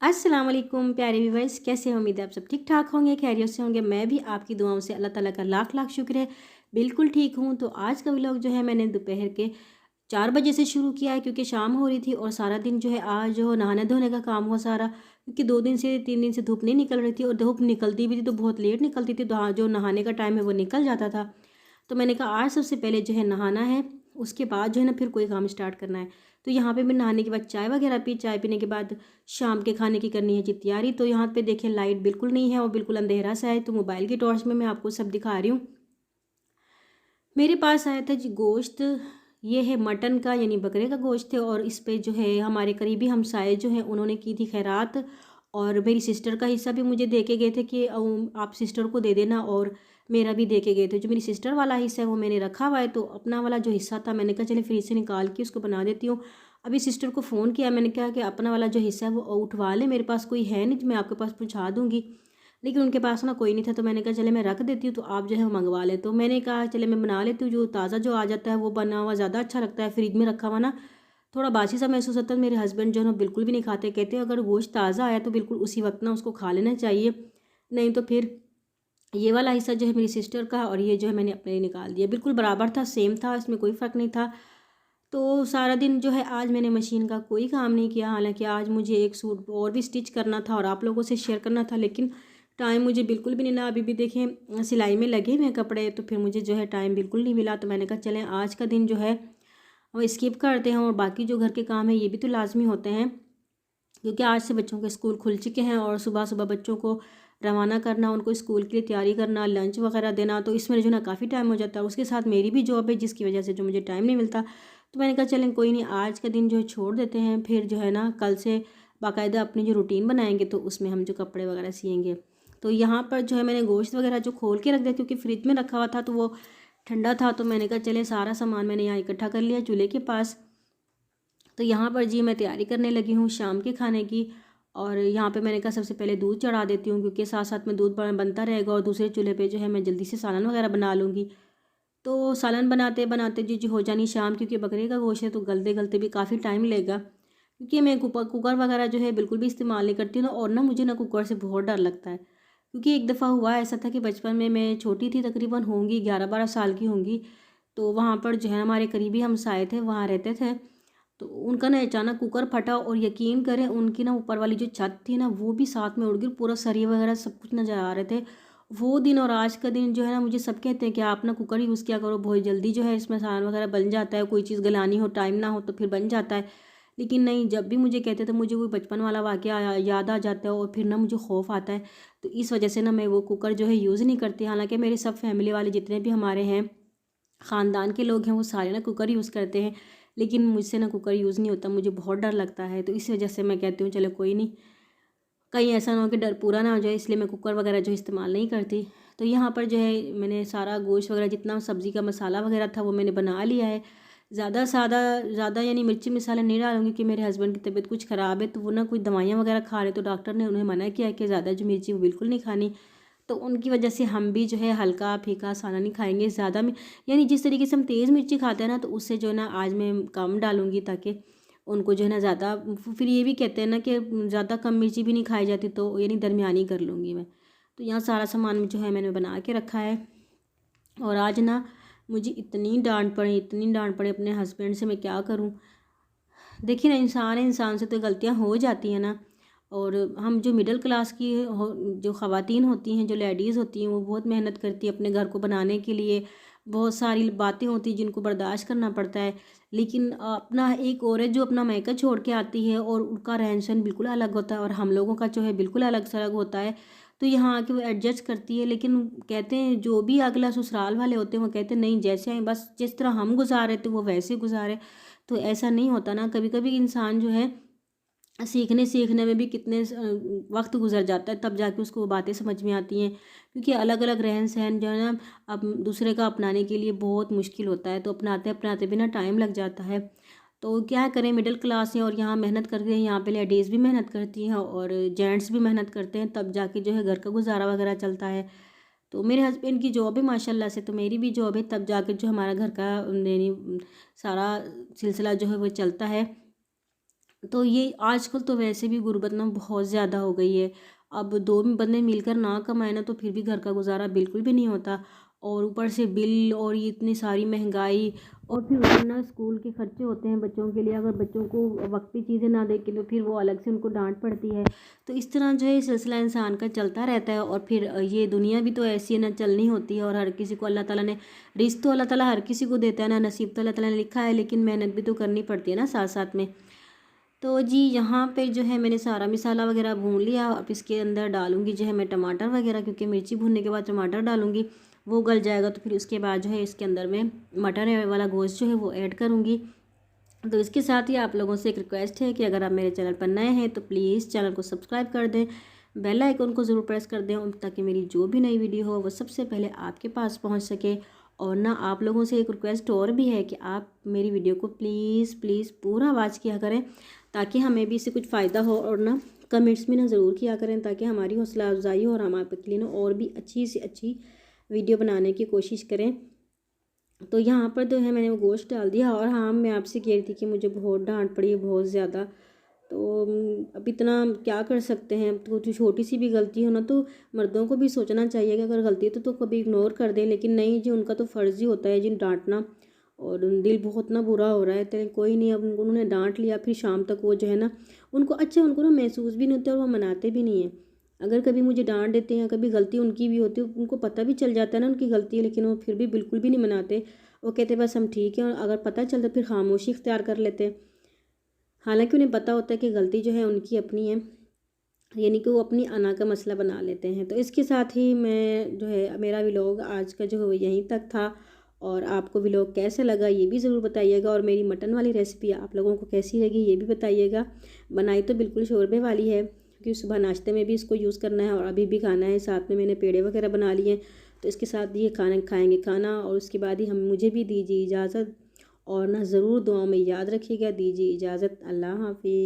अस्सलाम वालेकुम प्यारे व्यूअर्स, कैसे हो? उम्मीद है आप सब ठीक ठाक होंगे, खैरियत से होंगे। मैं भी आपकी दुआओं से अल्लाह ताला का लाख लाख शुक्र है, बिल्कुल ठीक हूँ। तो आज का व्लॉग जो है मैंने दोपहर के 4 बजे से शुरू किया है, क्योंकि शाम हो रही थी और सारा दिन जो है आज जो नहाने धोने का काम हुआ सारा, क्योंकि 2 दिन से 3 दिन से धूप नहीं निकल रही थी और धूप निकलती भी थी तो बहुत लेट निकलती थी, तो हाँ, जो नहाने का टाइम है वो निकल जाता था। तो मैंने कहा आज सबसे पहले जो है नहाना है, उसके बाद जो है ना फिर कोई काम स्टार्ट करना है। तो यहाँ पे मैं नहाने के बाद चाय वगैरह पी, चाय पीने के बाद शाम के खाने की करनी है जी तैयारी। तो यहाँ पे देखें लाइट बिल्कुल नहीं है और बिल्कुल अंधेरा सा है, तो मोबाइल की टॉर्च में मैं आपको सब दिखा रही हूँ। मेरे पास आया था जी गोश्त, ये है मटन का यानी बकरे का गोश्त है, और इस पे जो है हमारे करीबी हमसाए जो हैं उन्होंने की थी खैरात, और मेरी सिस्टर का हिस्सा भी मुझे दे के गए थे कि आप सिस्टर को दे देना, और मेरा भी दे के गए थे। जो मेरी सिस्टर वाला हिस्सा है वो मैंने रखा हुआ है, तो अपना वाला जो हिस्सा था मैंने कहा चले फ्रिज से निकाल के उसको बना देती हूँ। अभी सिस्टर को फ़ोन किया, मैंने कहा कि अपना वाला जो हिस्सा है वो उठवा लें, मेरे पास कोई है नहीं तो मैं आपके पास पहुँचा दूँगी। लेकिन उनके पास ना कोई नहीं था, तो मैंने कहा चले मैं रख देती हूँ, तो आप जो है मंगवा लें। तो मैंने कहा चले मैं बना लेती हूँ, जो ताज़ा जो आ जाता है वो बना हुआ ज़्यादा अच्छा लगता है, फ्रिज में रखा हुआ ना थोड़ा बासी सा महसूस होता है। मेरे हस्बैंड जो है ना बिल्कुल भी नहीं खाते, कहते हैं अगर गोश्त ताज़ा आया तो बिल्कुल उसी वक्त ना उसको खा लेना चाहिए, नहीं तो फिर ये वाला हिस्सा जो है मेरी सिस्टर का और ये जो है मैंने अपने लिए निकाल दिया। बिल्कुल बराबर था, सेम था, इसमें कोई फ़र्क नहीं था। तो सारा दिन जो है आज मैंने मशीन का कोई काम नहीं किया, हालांकि आज मुझे एक सूट और भी स्टिच करना था और आप लोगों से शेयर करना था, लेकिन टाइम मुझे बिल्कुल भी नहीं मिला। अभी भी देखें सिलाई में लगे हुए हैं कपड़े, तो फिर मुझे जो है टाइम बिल्कुल नहीं मिला। तो मैंने कहा चलें आज का दिन जो है वो स्किप करते हैं, और बाकी जो घर के काम है ये भी तो लाजमी होते हैं, क्योंकि आज से बच्चों के स्कूल खुल चुके हैं और सुबह सुबह बच्चों को रवाना करना, उनको स्कूल के लिए तैयारी करना, लंच वगैरह देना, तो इसमें जो ना काफ़ी टाइम हो जाता है। उसके साथ मेरी भी जॉब है जिसकी वजह से जो मुझे टाइम नहीं मिलता। तो मैंने कहा चलें कोई नहीं, आज का दिन जो है छोड़ देते हैं, फिर जो है ना कल से बाकायदा अपनी जो रूटीन बनाएंगे तो उसमें हम जो कपड़े वगैरह सिएंगे। तो यहाँ पर जो है मैंने गोश्त वगैरह जो खोल के रख दिया, क्योंकि फ्रिज में रखा हुआ था तो वो ठंडा था, तो मैंने कहा चले सारा सामान मैंने यहाँ इकट्ठा कर लिया चूल्हे के पास। तो यहाँ पर जी मैं तैयारी करने लगी हूँ शाम के खाने की, और यहाँ पे मैंने कहा सबसे पहले दूध चढ़ा देती हूँ, क्योंकि साथ साथ में दूध बनता रहेगा और दूसरे चूल्हे पे जो है मैं जल्दी से सालन वगैरह बना लूँगी। तो सालन बनाते बनाते जी हो जानी शाम, क्योंकि बकरे का गोश्त है तो गलते गलते भी काफ़ी टाइम लेगा, क्योंकि मैं कुकर वगैरह जो है बिल्कुल भी इस्तेमाल नहीं करती हूँ ना, और ना मुझे ना कुकर से बहुत डर लगता है। क्योंकि एक दफ़ा हुआ ऐसा था कि बचपन में मैं छोटी थी, तकरीबन होंगी 11-12 साल की होंगी, तो वहाँ पर जो है हमारे करीबी हमसाए थे, वहाँ रहते थे। तो उनका ना अचानक कुकर फटा, और यकीन करें उनकी ना ऊपर वाली जो छत थी ना वो भी साथ में उड़ गई, पूरा सरिया वगैरह सब कुछ नज़र आ रहे थे। वो दिन और आज का दिन जो है ना, मुझे सब कहते हैं कि आप ना कुकर यूज़ किया करो, बहुत जल्दी जो है इसमें सालन वगैरह बन जाता है, कोई चीज़ गलानी हो टाइम ना हो तो फिर बन जाता है। लेकिन नहीं, जब भी मुझे कहते थे मुझे वो बचपन वाला वाक़या याद आ जाता है और फिर ना मुझे खौफ आता है। तो इस वजह से ना मैं वो कुकर जो है यूज़ नहीं करती। हालाँकि मेरे सब फैमिली वाले जितने भी हमारे हैं, ख़ानदान के लोग हैं, वो सारे ना कुकर यूज़ करते हैं, लेकिन मुझसे ना कुकर यूज़ नहीं होता, मुझे बहुत डर लगता है। तो इस वजह से मैं कहती हूँ चलो कोई नहीं, कहीं ऐसा ना हो कि डर पूरा ना हो जाए, इसलिए मैं कुकर वगैरह जो इस्तेमाल नहीं करती। तो यहाँ पर जो है मैंने सारा गोश्त वगैरह जितना सब्ज़ी का मसाला वगैरह था वो मैंने बना लिया है। ज़्यादा सादा ज़्यादा यानी मिर्ची मसाला नहीं डालूंगी, कि मेरे हस्बैंड की तबीयत कुछ ख़राब है, तो वो ना कुछ दवाइयाँ वगैरह खा रहे, तो डॉक्टर ने उन्हें मना किया है कि ज़्यादा जो मिर्ची वो बिल्कुल नहीं खानी। तो उनकी वजह से हम भी जो है हल्का फीका खाना नहीं खाएंगे ज़्यादा में, यानी जिस तरीके से हम तेज़ मिर्ची खाते हैं ना, तो उससे जो है ना आज मैं कम डालूंगी, ताकि उनको जो है ना ज़्यादा, फिर ये भी कहते हैं ना कि ज़्यादा कम मिर्ची भी नहीं खाई जाती, तो यानी दरमियानी कर लूँगी मैं। तो यहाँ सारा सामान जो है मैंने बना के रखा है। और आज ना मुझे इतनी डांट पड़ी, इतनी डांट पड़ी अपने हस्बैंड से, मैं क्या करूँ। देखिए ना, इंसान है, इंसान से तो गलतियाँ हो जाती हैं ना, और हम जो मिडिल क्लास की जो ख़वातीन होती हैं, जो लेडीज़ होती हैं, वो बहुत मेहनत करती हैं अपने घर को बनाने के लिए, बहुत सारी बातें होती हैं जिनको बर्दाश्त करना पड़ता है। लेकिन अपना एक औरत जो अपना मायका छोड़ के आती है और उनका रहन सहन बिल्कुल अलग होता है, और हम लोगों का जो है बिल्कुल अलग सलग होता है, तो यहाँ आके वो एडजस्ट करती है। लेकिन कहते हैं जो भी अगला ससुराल वाले होते हैं वो कहते हैं नहीं, जैसे हैं बस जिस तरह हम गुजारे थे वो वैसे गुजारे। तो ऐसा नहीं होता ना, कभी कभी इंसान जो है सीखने सीखने में भी कितने वक्त गुजर जाता है, तब जाके उसको वो बातें समझ में आती हैं, क्योंकि अलग अलग रहन सहन जो है ना अब दूसरे का अपनाने के लिए बहुत मुश्किल होता है, तो अपनाते अपनाते भी ना टाइम लग जाता है। तो क्या करें, मिडिल क्लास है और यहाँ मेहनत करते हैं, यहाँ पे लेडीज़ भी मेहनत करती हैं और जेंट्स भी मेहनत करते हैं, तब जाके जो है घर का गुजारा वगैरह चलता है। तो मेरे हस्बैंड की जॉब है माशाल्लाह से, तो मेरी भी जॉब है, तब जाके जो हमारा घर का यानी सारा सिलसिला जो है वो चलता है। तो ये आजकल तो वैसे भी गुर्बत ना बहुत ज़्यादा हो गई है। अब 2 बंदे मिलकर ना कमाएँ ना तो फिर भी घर का गुज़ारा बिल्कुल भी नहीं होता, और ऊपर से बिल और ये इतनी सारी महँगाई, और फिर ऊपर ना स्कूल के खर्चे होते हैं बच्चों के लिए। अगर बच्चों को वक़्त पे चीज़ें ना दें के तो फिर वो अलग से उनको डाँट पड़ती है। तो इस तरह जो है ये सिलसिला इंसान का चलता रहता है, और फिर ये दुनिया भी तो ऐसी है ना, चलनी होती है, और हर किसी को अल्लाह ताला ने रिज़्क तो अल्लाह ताला हर किसी को देता है ना, नसीब तो अल्लाह ताला ने लिखा है, लेकिन मेहनत भी तो करनी पड़ती है ना साथ-साथ में। तो जी यहाँ पे जो है मैंने सारा मसाला वगैरह भून लिया। अब इसके अंदर डालूँगी जो है मैं टमाटर वगैरह, क्योंकि मिर्ची भूनने के बाद टमाटर डालूँगी, वो गल जाएगा तो फिर उसके बाद जो है इसके अंदर मैं मटन वाला गोश्त जो है वो ऐड करूँगी। तो इसके साथ ही आप लोगों से एक रिक्वेस्ट है कि अगर आप मेरे चैनल पर नए हैं तो प्लीज़ चैनल को सब्सक्राइब कर दें, बेल आइकन को ज़रूर प्रेस कर दें, ताकि मेरी जो भी नई वीडियो हो वो सबसे पहले आपके पास पहुंच सके। और ना आप लोगों से एक रिक्वेस्ट और भी है कि आप मेरी वीडियो को प्लीज़ प्लीज़ पूरा वॉच किया करें, ताकि हमें भी इससे कुछ फ़ायदा हो, और ना कमेंट्स भी ना ज़रूर किया करें, ताकि हमारी हौसला अफजाई हो और हम आपके लिए ना और भी अच्छी से अच्छी वीडियो बनाने की कोशिश करें। तो यहाँ पर जो है मैंने वो गोश्त डाल दिया। और हाँ, मैं आपसे कह रही थी कि मुझे बहुत डांट पड़ी है, बहुत ज़्यादा। तो अब इतना क्या कर सकते हैं। तो जो छोटी सी भी गलती हो ना, तो मर्दों को भी सोचना चाहिए कि अगर गलती है तो कभी इग्नोर कर दें, लेकिन नहीं जी, उनका तो फ़र्ज़ ही होता है जी डांटना। और दिल बहुत ना बुरा हो रहा है। तो कोई नहीं, अब उन्होंने डांट लिया, फिर शाम तक वो जो है ना, उनको ना महसूस भी नहीं होता, और वो मनाते भी नहीं हैं। अगर कभी मुझे डांट देते हैं, कभी गलती उनकी भी होती है, उनको पता भी चल जाता है ना उनकी गलती है, लेकिन वो फिर भी बिल्कुल भी नहीं मनाते। वो कहते बस हम ठीक हैं, और अगर पता चलता फिर खामोशी इख्तियार कर लेते हैं। हालांकि उन्हें पता होता है कि गलती जो है उनकी अपनी है, यानी कि वो अपनी अना का मसला बना लेते हैं। तो इसके साथ ही मैं जो है मेरा व्लॉग आज का जो है वो यहीं तक था। और आपको व्लॉग कैसा लगा ये भी ज़रूर बताइएगा, और मेरी मटन वाली रेसिपी आप लोगों को कैसी लगी ये भी बताइएगा। बनाई तो बिल्कुल शोरबे वाली है, क्योंकि सुबह नाश्ते में भी इसको यूज़ करना है और अभी भी खाना है। साथ में मैंने पेड़े वगैरह बना लिए हैं, तो इसके साथ ये खाना खाएँगे खाना, और उसके बाद ही हम मुझे भी दीजिए इजाज़त। और ना ज़रूर दुआ में याद रखिएगा। दीजिए इजाज़त। अल्लाह हाफ़िज़।